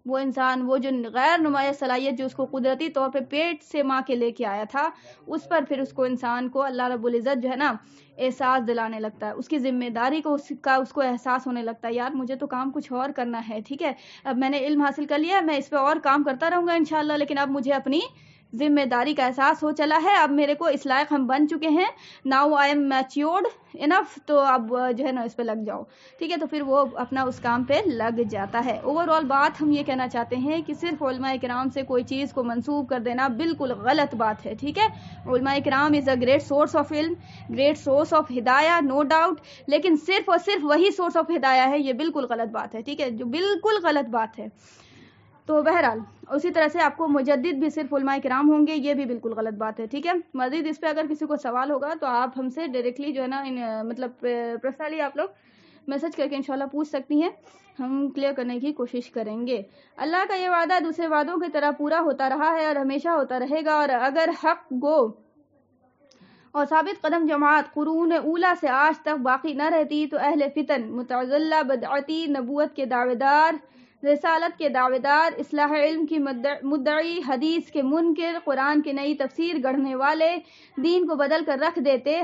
وہ انسان وہ جو غیر نمایاں صلاحیت جو اس کو قدرتی طور پہ پیٹ سے ماں کے لے کے آیا تھا، اس پر پھر اس کو انسان کو اللہ رب العزت جو ہے نا احساس دلانے لگتا ہے، اس کی ذمہ داری کو اس کو احساس ہونے لگتا ہے، یار مجھے تو کام کچھ اور کرنا ہے، ٹھیک ہے. اب میں نے علم حاصل کر لیا، میں اس پہ اور کام کرتا رہوں گا انشاءاللہ، لیکن اب مجھے اپنی ذمہ داری کا احساس ہو چلا ہے، اب میرے کو اس لائق ہم بن چکے ہیں، ناؤ آئی ایم میچیورڈ انف، تو اب جو ہے نا اس پہ لگ جاؤ، ٹھیک ہے. تو پھر وہ اپنا اس کام پہ لگ جاتا ہے. اوور آل بات ہم یہ کہنا چاہتے ہیں کہ صرف علماء کرام سے کوئی چیز کو منسوب کر دینا بالکل غلط بات ہے، ٹھیک ہے. علماء کرام is a great source of علم، گریٹ سورس آف ہدایہ، نو ڈاؤٹ، لیکن صرف اور صرف وہی سورس آف ہدایہ ہے، یہ بالکل غلط بات ہے، ٹھیک ہے، جو بالکل غلط بات ہے. تو بہرحال اسی طرح سے آپ کو مجدد بھی صرف علماء کرام ہوں گے، یہ بھی بالکل غلط بات ہے، ٹھیک ہے. مزید اس پہ اگر کسی کو سوال ہوگا تو آپ ہم سے ڈائریکٹلی جو ہے نا مطلب پرسنلی آپ لوگ میسج کر کے انشاءاللہ پوچھ سکتی ہیں، ہم کلیئر کرنے کی کوشش کریں گے. اللہ کا یہ وعدہ دوسرے وعدوں کی طرح پورا ہوتا رہا ہے اور ہمیشہ ہوتا رہے گا. اور اگر حق گو اور ثابت قدم جماعت قرون اولا سے آج تک باقی نہ رہتی تو اہل فتن، متعزلہ، بدعتی، نبوت کے دعوے دار، رسالت کے دعوے دار، اصلاح علم کی مدعی، حدیث کے منکر، قرآن کی نئی تفسیر گڑھنے والے دین کو بدل کر رکھ دیتے.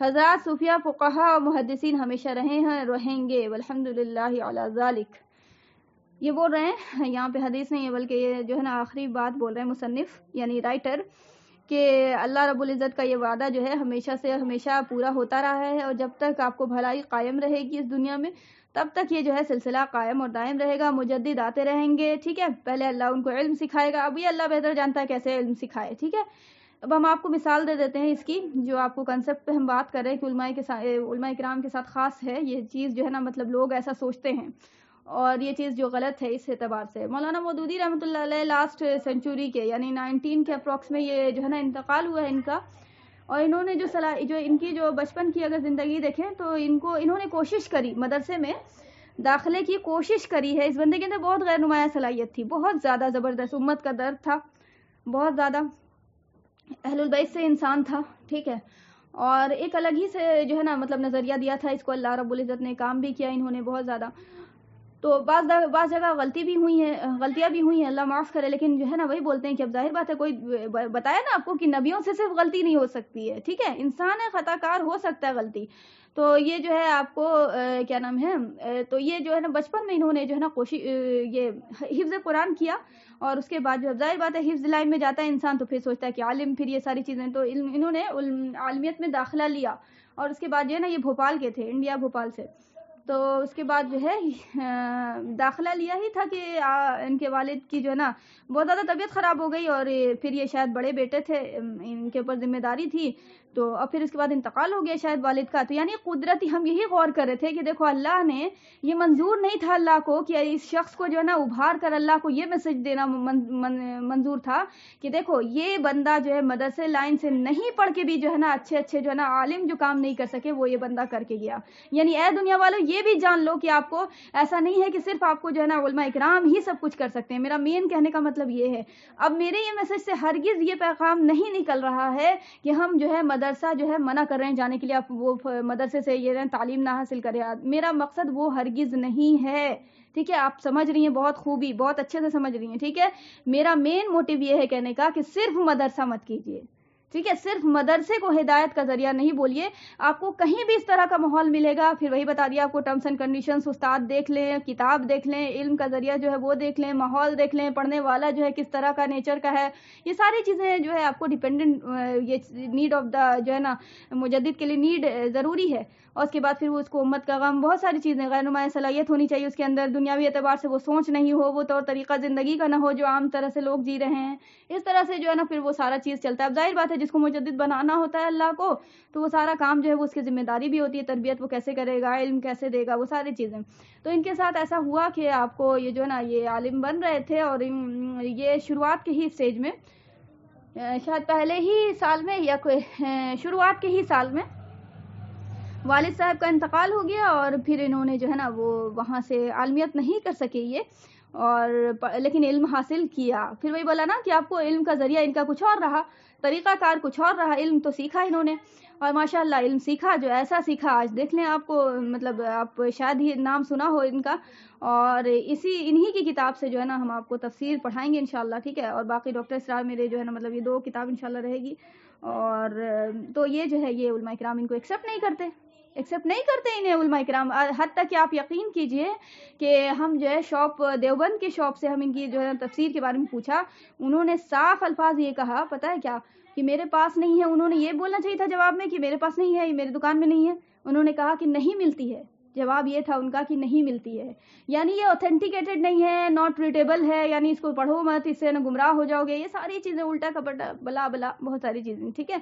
حضرات صوفیہ، فقہا اور محدثین ہمیشہ رہے ہیں، رہیں گے، والحمدللہ علی ذالک. یہ بول رہے ہیں یہاں پہ حدیث نہیں ہے بلکہ یہ جو ہے نا آخری بات بول رہے ہیں مصنف یعنی رائٹر، کہ اللہ رب العزت کا یہ وعدہ جو ہے ہمیشہ سے ہمیشہ پورا ہوتا رہا ہے، اور جب تک آپ کو بھلائی قائم رہے گی اس دنیا میں تب تک یہ جو ہے سلسلہ قائم اور دائم رہے گا. مجدد آتے رہیں گے، ٹھیک ہے. پہلے اللہ ان کو علم سکھائے گا، اب یہ اللہ بہتر جانتا ہے کیسے علم سکھائے، ٹھیک ہے. اب ہم آپ کو مثال دے دیتے ہیں اس کی، جو آپ کو کنسپٹ پہ ہم بات کر رہے ہیں کہ علماء کرام کے ساتھ خاص ہے یہ چیز جو ہے نا، مطلب لوگ ایسا سوچتے ہیں اور یہ چیز جو غلط ہے اس اعتبار سے. مولانا مودودی رحمۃ اللہ علیہ لاسٹ سینچوری کے یعنی 19 کے اپروکس میں یہ جو ہے نا انتقال ہوا ہے ان کا، اور انہوں نے جو ان کی جو بچپن کی اگر زندگی دیکھیں تو انہوں نے کوشش کری، مدرسے میں داخلے کی کوشش کری ہے. اس بندے کے اندر بہت غیر نمایاں صلاحیت تھی، بہت زیادہ زبردست، امت کا درد تھا بہت زیادہ، اہل البیت سے انسان تھا، ٹھیک ہے. اور ایک الگ ہی سے جو ہے نا مطلب نظریہ دیا تھا اس کو، اللہ رب العزت نے کام بھی کیا انہوں نے بہت زیادہ. تو بعض جگہ غلطیاں بھی ہوئی ہیں، اللہ معاف کرے، لیکن جو ہے نا وہی بولتے ہیں کہ اب ظاہر بات ہے، کوئی بتایا نا آپ کو کہ نبیوں سے صرف غلطی نہیں ہو سکتی ہے، ٹھیک ہے، انسان ہے، خطا کار ہو سکتا ہے غلطی. تو یہ جو ہے آپ کو کیا نام ہے، تو یہ جو ہے نا بچپن میں انہوں نے جو ہے نا کوشش یہ حفظ قرآن کیا، اور اس کے بعد جو ظاہر بات ہے حفظ لائن میں جاتا ہے انسان تو پھر سوچتا ہے کہ عالم، پھر یہ ساری چیزیں، تو انہوں نے عالمیت میں داخلہ لیا، اور اس کے بعد جو ہے نا یہ بھوپال کے تھے، انڈیا بھوپال سے. تو اس کے بعد جو ہے داخلہ لیا ہی تھا کہ ان کے والد کی جو ہے نا بہت زیادہ طبیعت خراب ہو گئی، اور پھر یہ شاید بڑے بیٹے تھے، ان کے اوپر ذمہ داری تھی، تو اب پھر اس کے بعد انتقال ہو گیا شاید والد کا. تو یعنی قدرتی ہم یہی غور کر رہے تھے کہ دیکھو اللہ نے یہ منظور نہیں تھا اللہ کو کہ اس شخص کو جو ہے نا ابھار کر اللہ کو یہ میسج دینا منظور تھا کہ دیکھو یہ بندہ جو ہے مدرسے لائن سے نہیں پڑھ کے بھی جو ہے نا اچھے جو ہے نا عالم جو کام نہیں کر سکے وہ یہ بندہ کر کے گیا. یعنی اے دنیا والوں یہ بھی جان لو کہ آپ کو ایسا نہیں ہے کہ صرف آپ کو جو ہے نا علماء اکرام ہی سب کچھ کر سکتے ہیں. میرا مین کہنے کا مطلب یہ ہے، اب میرے یہ میسج سے ہرگز یہ پیغام نہیں نکل رہا ہے کہ ہم جو ہے مدرسہ جو ہے منع کر رہے ہیں جانے کے لیے، آپ وہ مدرسے سے یہ تعلیم نہ حاصل کریں. میرا مقصد وہ ہرگز نہیں ہے، ٹھیک ہے، آپ سمجھ رہی ہیں بہت خوبی، بہت اچھے سے سمجھ رہی ہیں، ٹھیک ہے. میرا مین موٹیو یہ ہے کہنے کا کہ صرف مدرسہ مت کیجیے، ٹھیک ہے، صرف مدرسے کو ہدایت کا ذریعہ نہیں بولیے. آپ کو کہیں بھی اس طرح کا ماحول ملے گا، پھر وہی بتا دیا آپ کو، ٹرمز اینڈ کنڈیشنز، استاد دیکھ لیں، کتاب دیکھ لیں، علم کا ذریعہ جو ہے وہ دیکھ لیں، ماحول دیکھ لیں، پڑھنے والا جو ہے کس طرح کا نیچر کا ہے، یہ ساری چیزیں جو ہے آپ کو ڈیپینڈنٹ، یہ نیڈ آف دا جو ہے نا مجدد کے لیے نیڈ ضروری ہے. اور اس کے بعد پھر وہ اس کو امت کا غم، بہت ساری چیزیں، غیر نمایاں صلاحیت ہونی چاہیے اس کے اندر، دنیاوی اعتبار سے وہ سوچ نہیں ہو، وہ طور طریقہ زندگی کا نہ ہو جو عام طرح سے لوگ جی رہے ہیں، اس طرح سے جو ہے نا پھر وہ سارا چیز چلتا ہے. اب ظاہر بات ہے جس کو مجدد بنانا ہوتا ہے اللہ کو، تو وہ سارا کام جو ہے وہ اس کی ذمہ داری بھی ہوتی ہے، تربیت وہ کیسے کرے گا، علم کیسے دے گا، وہ ساری چیزیں. تو ان کے ساتھ ایسا ہوا کہ آپ کو یہ جو ہے نا یہ عالم بن رہے تھے، اور یہ شروعات کے ہی سٹیج میں، شاید پہلے ہی سال میں یا شروعات کے ہی سال میں والد صاحب کا انتقال ہو گیا، اور پھر انہوں نے جو ہے نا وہ وہاں سے عالمیت نہیں کر سکے یہ، اور لیکن علم حاصل کیا. پھر وہی بولا نا کہ آپ کو علم کا ذریعہ ان کا کچھ اور رہا، طریقہ کار کچھ اور رہا، علم تو سیکھا انہوں نے، اور ماشاءاللہ علم سیکھا، جو ایسا سیکھا آج دیکھ لیں آپ کو، مطلب آپ شاید ہی نام سنا ہو ان کا. اور انہی کی کتاب سے جو ہے نا ہم آپ کو تفسیر پڑھائیں گے انشاءاللہ، ٹھیک ہے. اور باقی ڈاکٹر اسرار میرے جو ہے نا مطلب یہ 2 کتاب انشاءاللہ رہے گی. اور تو یہ جو ہے یہ علماء کرام ان کو ایکسیپٹ نہیں کرتے انہیں علماء کرام، حد تک کہ آپ یقین کیجئے کہ ہم جو ہے شاپ دیوبند کے شاپ سے ہم ان کی جو ہے تفسیر کے بارے میں پوچھا، انہوں نے صاف الفاظ یہ کہا، پتہ ہے کیا، کہ میرے پاس نہیں ہے. انہوں نے یہ بولنا چاہیے تھا جواب میں کہ میرے پاس نہیں ہے، یہ میری دکان میں نہیں ہے. انہوں نے کہا کہ نہیں ملتی ہے، جواب یہ تھا ان کا کہ نہیں ملتی ہے. یعنی یہ اوتھینٹیکیٹڈ نہیں ہے، ناٹ ریڈیبل ہے، یعنی اس کو پڑھو مت، اس سے نا گمراہ ہو جاؤ گے، یہ ساری چیزیں الٹا کپٹا بلا بہت ساری چیزیں، ٹھیک ہے.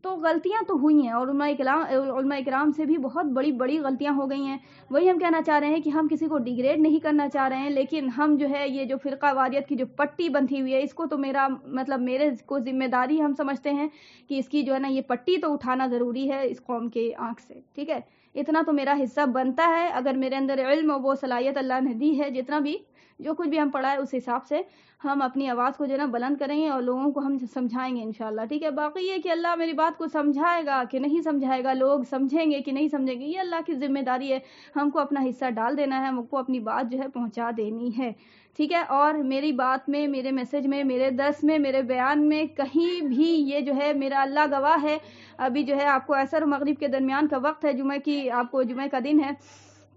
تو غلطیاں تو ہوئی ہیں، اور علماء اکرام سے بھی بہت بڑی غلطیاں ہو گئی ہیں. وہی ہم کہنا چاہ رہے ہیں کہ ہم کسی کو ڈیگریڈ نہیں کرنا چاہ رہے ہیں، لیکن ہم جو ہے یہ جو فرقہ واریت کی جو پٹی بندھی ہوئی ہے، اس کو تو میرے کو ذمہ داری ہم سمجھتے ہیں کہ اس کی جو ہے نا یہ پٹی تو اٹھانا ضروری ہے اس قوم کے آنکھ سے، ٹھیک ہے. اتنا تو میرا حصہ بنتا ہے، اگر میرے اندر علم و وہ صلاحیت اللہ نے دی ہے، جتنا بھی جو کچھ بھی ہم پڑھا ہے اس حساب سے ہم اپنی آواز کو جو ہے نا بلند کریں گے، اور لوگوں کو ہم سمجھائیں گے انشاءاللہ، ٹھیک ہے. باقی یہ کہ اللہ میری بات کو سمجھائے گا کہ نہیں سمجھائے گا، لوگ سمجھیں گے کہ نہیں سمجھیں گے، یہ اللہ کی ذمہ داری ہے. ہم کو اپنا حصہ ڈال دینا ہے، ہم کو اپنی بات جو ہے پہنچا دینی ہے، ٹھیک ہے. اور میری بات میں، میرے میسج میں، میرے درس میں، میرے بیان میں کہیں بھی یہ جو ہے میرا اللہ گواہ ہے، ابھی جو ہے آپ کو عصر و مغرب کے درمیان کا وقت ہے، آپ کو جمعہ کا دن ہے،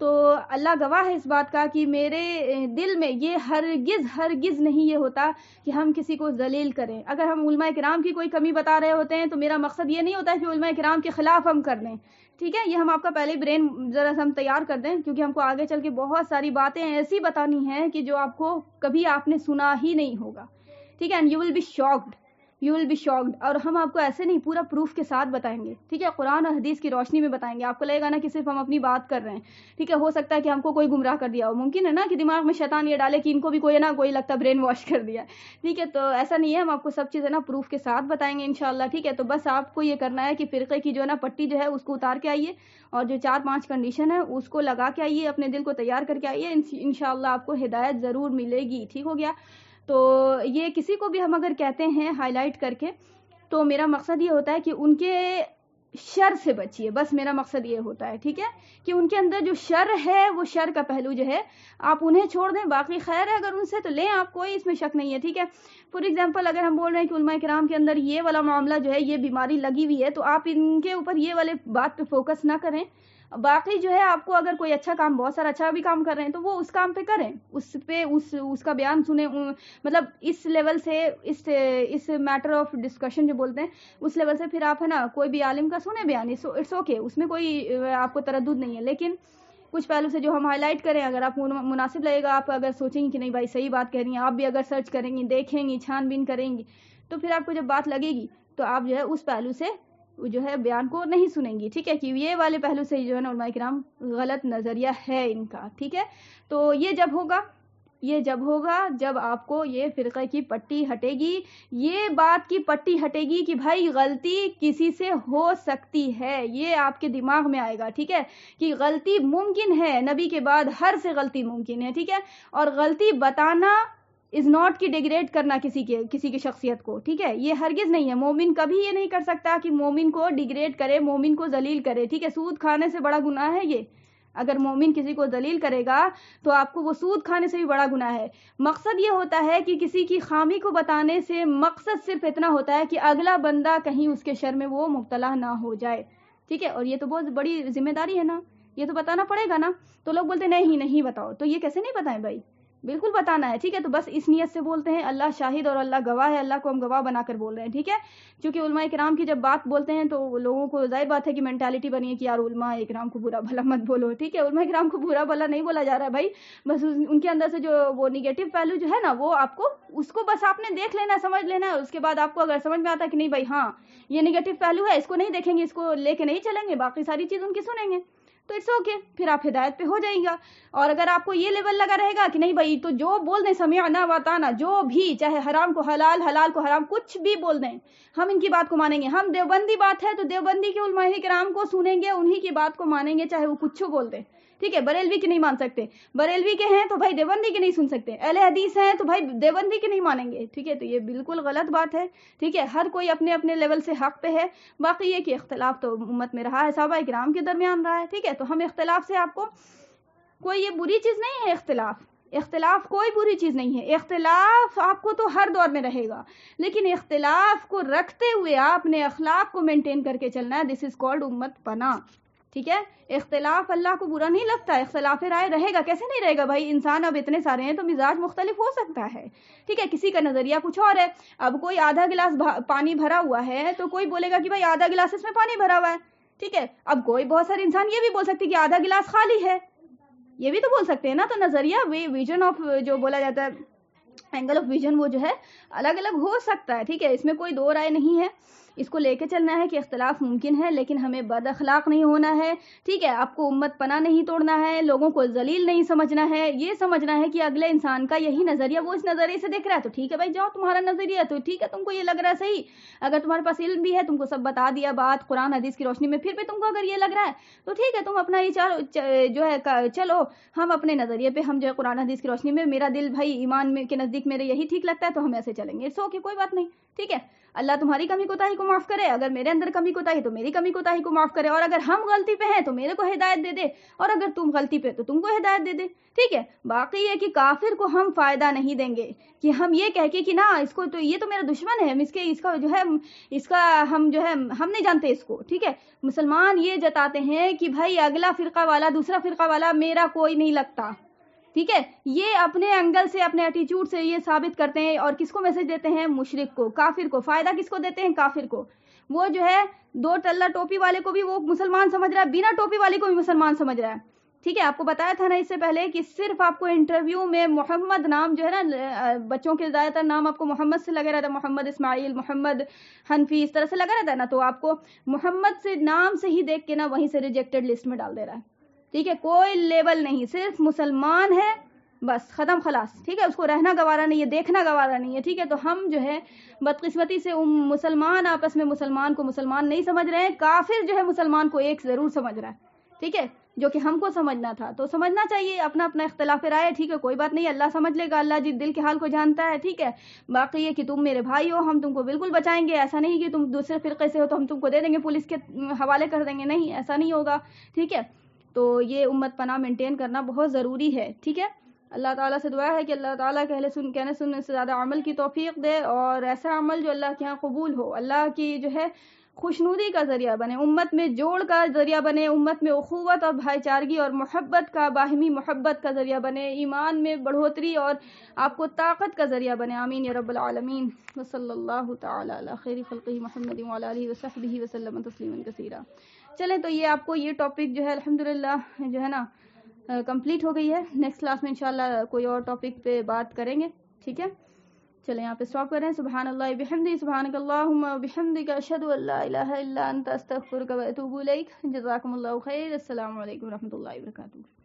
تو اللہ گواہ ہے اس بات کا کہ میرے دل میں یہ ہرگز نہیں یہ ہوتا کہ ہم کسی کو ذلیل کریں. اگر ہم علماء کرام کی کوئی کمی بتا رہے ہوتے ہیں تو میرا مقصد یہ نہیں ہوتا کہ علماء کرام کے خلاف ہم کر دیں، ٹھیک ہے. یہ ہم آپ کا پہلے برین ذرا ہم تیار کر دیں، کیونکہ ہم کو آگے چل کے بہت ساری باتیں ایسی بتانی ہیں کہ جو آپ کو کبھی آپ نے سنا ہی نہیں ہوگا، ٹھیک ہے. And you will be shocked, اور ہم آپ کو ایسے نہیں، پورا پروف کے ساتھ بتائیں گے، ٹھیک ہے. قرآن اور حدیث کی روشنی میں بتائیں گے. آپ کو لگے گا نا کہ صرف ہم اپنی بات کر رہے ہیں، ٹھیک ہے. ہو سکتا ہے کہ ہم کو کوئی گمراہ کر دیا ہو، ممکن ہے نا کہ دماغ میں شیطان یہ ڈالے کہ ان کو بھی کوئی لگتا برین واش کر دیا، ٹھیک ہے. تو ایسا نہیں ہے، ہم آپ کو سب چیزیں نا پروف کے ساتھ بتائیں گے انشاءاللہ، ٹھیک ہے. تو بس آپ کو یہ کرنا ہے کہ فرقے کی جو ہے نا پٹی جو ہے اس کو اتار کے آئیے، اور جو 4-5 کنڈیشن ہے اس کو لگا کے آئیے، اپنے دل کو تیار کر کے آئیے، انشاءاللہ آپ کو ہدایت ضرور ملے گی، ٹھیک ہو گیا. تو یہ کسی کو بھی ہم اگر کہتے ہیں ہائی لائٹ کر کے، تو میرا مقصد یہ ہوتا ہے کہ ان کے شر سے بچیے، بس میرا مقصد یہ ہوتا ہے، ٹھیک ہے، کہ ان کے اندر جو شر ہے وہ شر کا پہلو جو ہے آپ انہیں چھوڑ دیں، باقی خیر ہے اگر ان سے تو لیں آپ، کوئی اس میں شک نہیں ہے، ٹھیک ہے۔ فار ایگزامپل اگر ہم بول رہے ہیں کہ علماء کرام کے اندر یہ والا معاملہ جو ہے یہ بیماری لگی ہوئی ہے تو آپ ان کے اوپر یہ والے بات پہ فوکس نہ کریں، باقی جو ہے آپ کو اگر کوئی اچھا کام، بہت سارا اچھا بھی کام کر رہے ہیں تو وہ اس کام پہ کریں، اس پہ اس کا بیان سنیں، مطلب اس لیول سے اس میٹر آف ڈسکشن جو بولتے ہیں اس لیول سے پھر آپ ہے نا کوئی بھی عالم کا سنیں بیان، اٹس اوکے، اس میں کوئی آپ کو تردد نہیں ہے، لیکن کچھ پہلو سے جو ہم ہائی لائٹ کریں، اگر آپ مناسب لگے گا، آپ اگر سوچیں گی کہ نہیں بھائی صحیح بات کہہ رہی ہیں، آپ بھی اگر سرچ کریں گی، دیکھیں گی، چھان بین کریں گی، تو پھر آپ کو جب بات لگے گی تو آپ جو ہے اس پہلو سے جو ہے بیان کو نہیں سنیں گی، ٹھیک ہے، کہ یہ والے پہلو سے جو ہے نا علماء کرام غلط نظریہ ہے ان کا، ٹھیک ہے۔ تو یہ جب ہوگا جب آپ کو یہ فرقے کی پٹی ہٹے گی، یہ بات کی پٹی ہٹے گی کہ بھائی غلطی کسی سے ہو سکتی ہے، یہ آپ کے دماغ میں آئے گا، ٹھیک ہے، کہ غلطی ممکن ہے، نبی کے بعد ہر سے غلطی ممکن ہے، ٹھیک ہے، اور غلطی بتانا از ناٹ کی ڈیگریڈ کرنا کسی کی شخصیت کو، ٹھیک ہے، یہ ہرگز نہیں ہے، مومن کبھی یہ نہیں کر سکتا کہ مومن کو ڈیگریڈ کرے، مومن کو ذلیل کرے، ٹھیک ہے، سود کھانے سے بڑا گناہ ہے یہ، اگر مومن کسی کو ذلیل کرے گا تو آپ کو وہ سود کھانے سے بھی بڑا گناہ ہے۔ مقصد یہ ہوتا ہے کہ کسی کی خامی کو بتانے سے مقصد صرف اتنا ہوتا ہے کہ اگلا بندہ کہیں اس کے شر میں وہ مبتلا نہ ہو جائے، ٹھیک ہے، اور یہ تو بہت بڑی ذمہ داری ہے نا، یہ تو بتانا پڑے گا نا، تو لوگ بولتے نہیں بتاؤ، تو یہ کیسے نہیں بتائیں بھائی، بالکل بتانا ہے، ٹھیک ہے، تو بس اس نیت سے بولتے ہیں، اللہ شاہد اور اللہ گواہ ہے، اللہ کو ہم گواہ بنا کر بول رہے ہیں، ٹھیک ہے، چونکہ علماء کرام کی جب بات بولتے ہیں تو لوگوں کو ظاہر بات ہے کہ مینٹالٹی بنی ہے کہ یار علماء کرام کو برا بھلا مت بولو، ٹھیک ہے، علماء کرام کو برا بھلا نہیں بولا جا رہا ہے بھائی، بس ان کے اندر سے جو وہ نیگیٹو پہلو جو ہے نا وہ آپ کو اس کو بس آپ نے دیکھ لینا ہے، سمجھ لینا ہے، اس کے بعد آپ کو اگر سمجھ میں آتا ہے کہ نہیں بھائی ہاں یہ نیگیٹو پہلو ہے، اس کو نہیں دیکھیں گے، اس کو لے کے نہیں چلیں گے، باقی ساری چیز ان کی سنیں گے، تو اٹس اوکے، پھر آپ ہدایت پہ ہو جائیں گا۔ اور اگر آپ کو یہ لیول لگا رہے گا کہ نہیں بھائی تو جو بول دیں سمعنا واتانا، جو بھی چاہے حرام کو حلال، حلال کو حرام، کچھ بھی بول دیں ہم ان کی بات کو مانیں گے، ہم دیوبندی بات ہے تو دیوبندی کے علماء کرام کو سنیں گے، انہی کی بات کو مانیں گے چاہے وہ کچھ بول دیں، ٹھیک ہے، بریلوی کی نہیں مان سکتے، بریلوی کے ہیں تو بھائی دیوبندی کے نہیں سن سکتے، اہل حدیث ہیں تو بھائی دیوبندی کے نہیں مانیں گے، ٹھیک ہے، تو یہ بالکل غلط بات ہے، ٹھیک ہے، ہر کوئی اپنے اپنے لیول سے حق پہ ہے، باقی یہ کہ اختلاف تو امت میں رہا ہے، صحابہ کرام کے درمیان رہا ہے، ٹھیک ہے، تو ہم اختلاف سے آپ کو کوئی یہ بری چیز نہیں ہے، اختلاف کوئی بری چیز نہیں ہے، اختلاف آپ کو تو ہر دور میں رہے گا، لیکن اختلاف کو رکھتے ہوئے آپ نے اخلاق کو مینٹین کر کے چلنا ہے، دس از کالڈ امت پناہ، ٹھیک ہے، اختلاف اللہ کو برا نہیں لگتا، اختلاف رائے رہے گا، کیسے نہیں رہے گا بھائی، انسان اب اتنے سارے ہیں تو مزاج مختلف ہو سکتا ہے، ٹھیک ہے، کسی کا نظریہ کچھ اور ہے، اب کوئی آدھا گلاس پانی بھرا ہوا ہے تو کوئی بولے گا کہ بھائی آدھا گلاس اس میں پانی بھرا ہوا ہے، ٹھیک ہے، اب کوئی بہت سارے انسان یہ بھی بول سکتے کہ آدھا گلاس خالی ہے، یہ بھی تو بول سکتے ہیں نا، تو نظریہ ویژن آف جو بولا جاتا ہے اینگل آف ویژن وہ جو ہے الگ الگ ہو سکتا ہے، ٹھیک ہے، اس میں کوئی دو رائے نہیں ہے، اس کو لے کے چلنا ہے کہ اختلاف ممکن ہے لیکن ہمیں بد اخلاق نہیں ہونا ہے، ٹھیک ہے، آپ کو امت پناہ نہیں توڑنا ہے، لوگوں کو ذلیل نہیں سمجھنا ہے، یہ سمجھنا ہے کہ اگلے انسان کا یہی نظریہ وہ اس نظریے سے دیکھ رہا ہے تو ٹھیک ہے بھائی جاؤ، تمہارا نظریہ تو ٹھیک ہے، تم کو یہ لگ رہا ہے صحیح، اگر تمہارے پاس علم بھی ہے، تم کو سب بتا دیا بات قرآن حدیث کی روشنی میں، پھر بھی تم کو اگر یہ لگ رہا ہے تو ٹھیک ہے، تم اپنا یہ جو ہے چلو ہم اپنے نظریے پہ، ہم جو ہے قرآن حدیث کی روشنی میں، میرا دل بھائی ایمان میں کے نزدیک میرے یہی ٹھیک لگتا ہے تو ہم ایسے چلیں گے، سو کہ کوئی بات نہیں، ٹھیک ہے، اللہ تمہاری کمی کوتاہی کو معاف کرے، اگر میرے اندر کمی کوتاہی تو میری کمی کوتاہی کو معاف کرے، اور اگر ہم غلطی پہ ہیں تو میرے کو ہدایت دے دے، اور اگر تم غلطی پہ تو تم کو ہدایت دے دے، ٹھیک ہے، باقی یہ کہ کافر کو ہم فائدہ نہیں دیں گے کہ ہم یہ کہہ کے کہ نا اس کو تو یہ تو میرا دشمن ہے، اس کا جو ہے اس کا ہم جو ہے ہم نہیں جانتے اس کو، ٹھیک ہے، مسلمان یہ جتاتے ہیں کہ بھائی اگلا فرقہ والا دوسرا فرقہ والا میرا کوئی نہیں لگتا، ٹھیک ہے، یہ اپنے اینگل سے اپنے ایٹیچیوڈ سے یہ ثابت کرتے ہیں، اور کس کو میسج دیتے ہیں، مشرک کو، کافر کو، فائدہ کس کو دیتے ہیں، کافر کو، وہ جو ہے دو ٹلہ ٹوپی والے کو بھی وہ مسلمان سمجھ رہا ہے، بنا ٹوپی والے کو بھی مسلمان سمجھ رہا ہے، ٹھیک ہے، آپ کو بتایا تھا نا اس سے پہلے کہ صرف آپ کو انٹرویو میں محمد نام جو ہے نا، بچوں کے زیادہ تر نام آپ کو محمد سے لگا رہتا ہے، محمد اسماعیل، محمد حنفی، اس طرح سے لگا رہتا ہے نا، تو آپ کو محمد سے نام سے ہی دیکھ کے نا وہیں سے ریجیکٹڈ لسٹ میں ڈال دے رہا ہے، ٹھیک ہے، کوئی لیبل نہیں، صرف مسلمان ہے بس، ختم خلاص، ٹھیک ہے، اس کو رہنا گوارا نہیں ہے، دیکھنا گوارا نہیں ہے، ٹھیک ہے، تو ہم جو ہے بدقسمتی سے مسلمان آپس میں مسلمان کو مسلمان نہیں سمجھ رہے ہیں، کافر جو ہے مسلمان کو ایک ضرور سمجھ رہا ہے، ٹھیک ہے، جو کہ ہم کو سمجھنا تھا. تو سمجھنا چاہیے, اپنا اپنا اختلاف رائے ہے, ٹھیک ہے, کوئی بات نہیں, اللہ سمجھ لے گا, اللہ جی دل کے حال کو جانتا ہے, ٹھیک ہے. باقی یہ کہ تم میرے بھائی ہو, ہم تم کو بالکل بچائیں گے, ایسا نہیں کہ تم دوسرے فرقے سے ہو تو ہم تم کو دے دیں گے, پولیس کے حوالے کر دیں گے, نہیں, ایسا نہیں ہوگا, ٹھیک ہے. تو یہ امت پناہ مینٹین کرنا بہت ضروری ہے, ٹھیک ہے. اللہ تعالیٰ سے دعا ہے کہ اللہ تعالیٰ کہنے سننے سے زیادہ عمل کی توفیق دے, اور ایسا عمل جو اللہ کے ہاں قبول ہو, اللہ کی جو ہے خوشنودی کا ذریعہ بنے, امت میں جوڑ کا ذریعہ بنے, امت میں اخوت اور بھائی چارگی اور محبت کا, باہمی محبت کا ذریعہ بنے, ایمان میں بڑھوتری اور آپ کو طاقت کا ذریعہ بنے. آمین یا رب العالمین. وصلی اللہ تعالی علی خیر خلقہ محمد وعلی آلہ وصحبہ وسلم تسلیما کثیرا. چلیں, تو یہ آپ کو یہ ٹاپک جو ہے الحمدللہ جو ہے نا کمپلیٹ ہو گئی ہے. نیکسٹ کلاس میں انشاءاللہ کوئی اور ٹاپک پہ بات کریں گے, ٹھیک ہے. چلیں یہاں پہ اسٹاپ کریں. سبحان اللہ بحمدہ, سبحانک اللہم وبحمدک, اشہد ان لا الہ الا انت, استغفرک واتوب الیک. جزاکم اللہ خیر. السلام علیکم ورحمۃ اللہ وبرکاتہ.